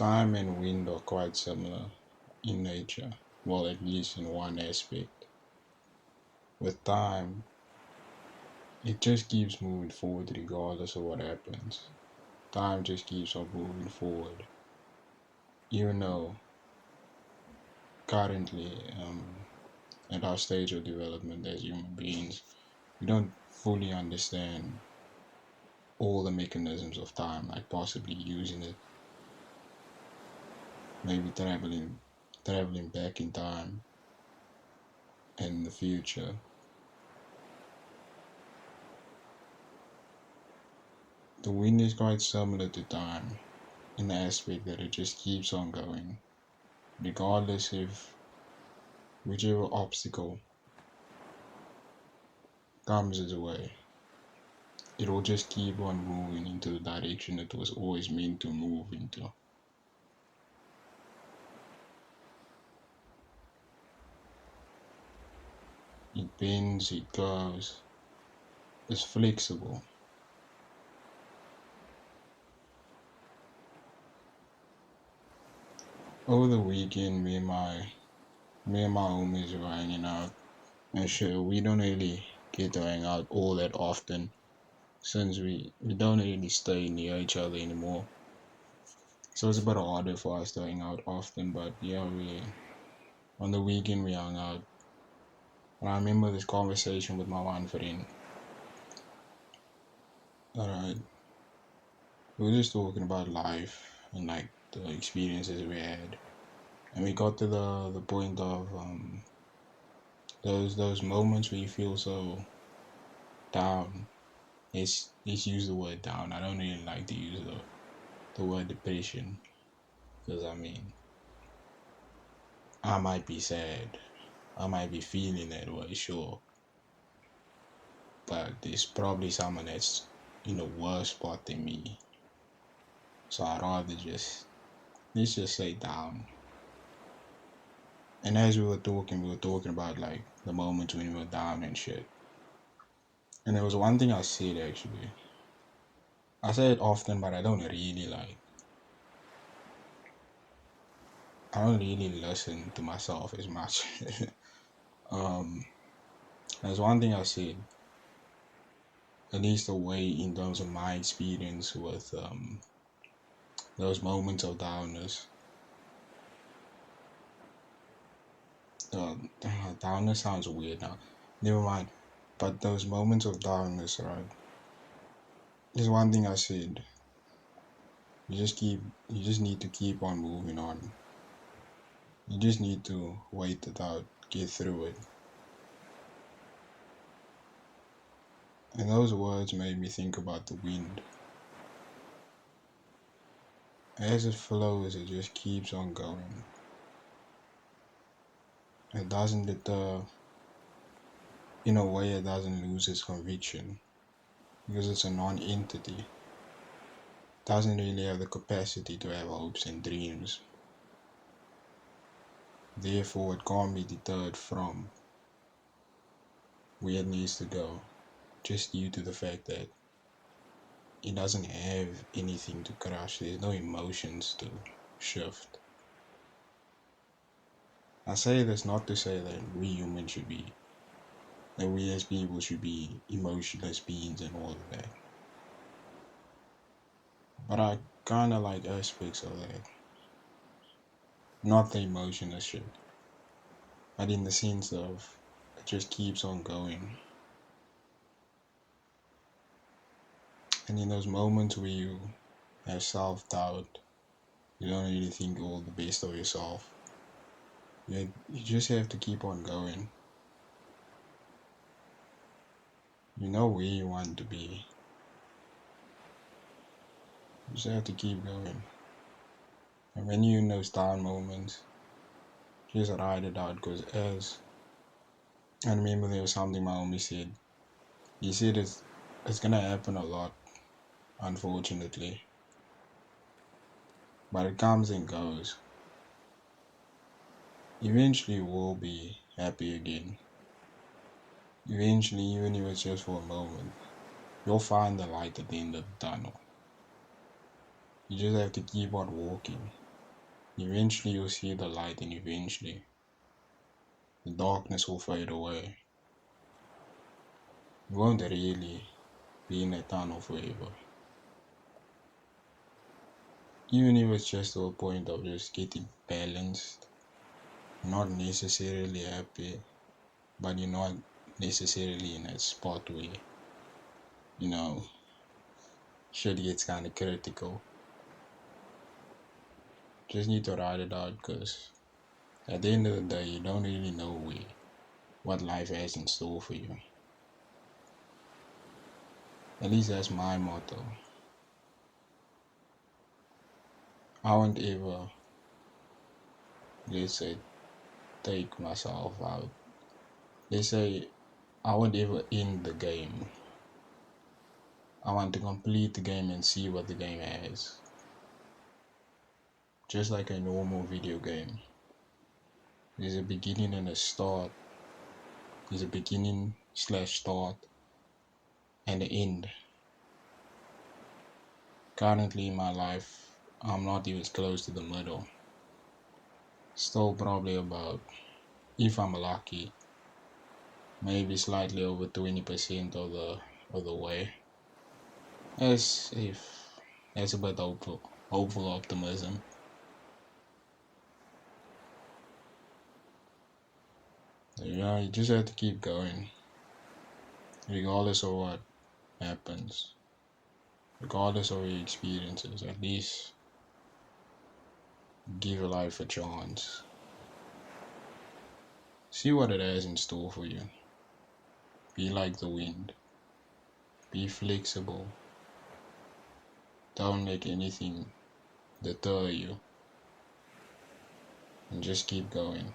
Time and wind are quite similar in nature, well, at least in one aspect. With time, it just keeps moving forward regardless of what happens. Time just keeps on moving forward, even though currently, at our stage of development as human beings, we don't fully understand all the mechanisms of time, like possibly using it, maybe traveling back in time in the future. The wind is quite similar to time in the aspect that it just keeps on going, regardless if whichever obstacle comes its way. It will just keep on moving into the direction it was always meant to move into. It bends, it curves, it's flexible. Over the weekend, me and my homies were hanging out, and sure, we don't really get to hang out all that often since we don't really stay near each other anymore. So it's a bit harder for us to hang out often, but yeah, we on the weekend we hung out. And I remember this conversation with my one friend. Alright, we were just talking about life and like the experiences we had, and we got to the point of those moments where you feel so down. Let's use the word down. I don't really like to use the word depression because I mean I might be sad, I might be feeling that way, sure, but there's probably someone that's in a worse spot than me. So I'd rather just let's just say down. And as we were talking about like the moments when we were down and shit. And there was one thing I said actually. I say it often, but I don't really listen to myself as much. um, there's one thing I said, at least a way in terms of my experience with those moments of downness. Downness sounds weird now. Never mind. But those moments of downness, right? There's one thing I said. You just need to keep on moving on. You just need to wait it out, get through it. And those words made me think about the wind. As it flows, it just keeps on going. It doesn't deter, in a way, it doesn't lose its conviction because it's a non entity. It doesn't really have the capacity to have hopes and dreams. Therefore, it can't be deterred from where it needs to go just due to the fact that it doesn't have anything to crush. There's no emotions to shift. I say this not to say that we humans should be, that we as people should be emotionless beings and all of that. But I kinda like aspects of that. Not the emotionless shit, but in the sense of it just keeps on going. And in those moments where you have self doubt, you don't really think all the best of yourself. You just have to keep on going. You know where you want to be. You just have to keep going. And when you're in those down moments, just ride it out. Because as I remember, there was something my homie said. He said it's gonna happen a lot, unfortunately, but it comes and goes. Eventually, we'll be happy again. Eventually, even if it's just for a moment, you'll find the light at the end of the tunnel. You just have to keep on walking. Eventually you'll see the light, and eventually the darkness will fade away. You won't really be in a tunnel forever. Even if it's just to a point of just getting balanced, not necessarily happy, but you're not necessarily in a spot where, you know, shit gets kind of critical. Just need to ride it out because at the end of the day, you don't really know what life has in store for you. At least that's my motto. I won't ever, let's say, take myself out. Let's say I won't ever end the game. I want to complete the game and see what the game has. Just like a normal video game. There's a beginning and a start. There's a beginning slash start and an end. Currently in my life, I'm not even close to the middle. Still probably about, if I'm lucky, maybe slightly over 20% of the way. As if that's a bit hopeful optimism. Yeah, you just have to keep going, regardless of what happens, regardless of your experiences. At least give your life a chance. See what it has in store for you. Be like the wind. Be flexible. Don't let anything deter you. And just keep going.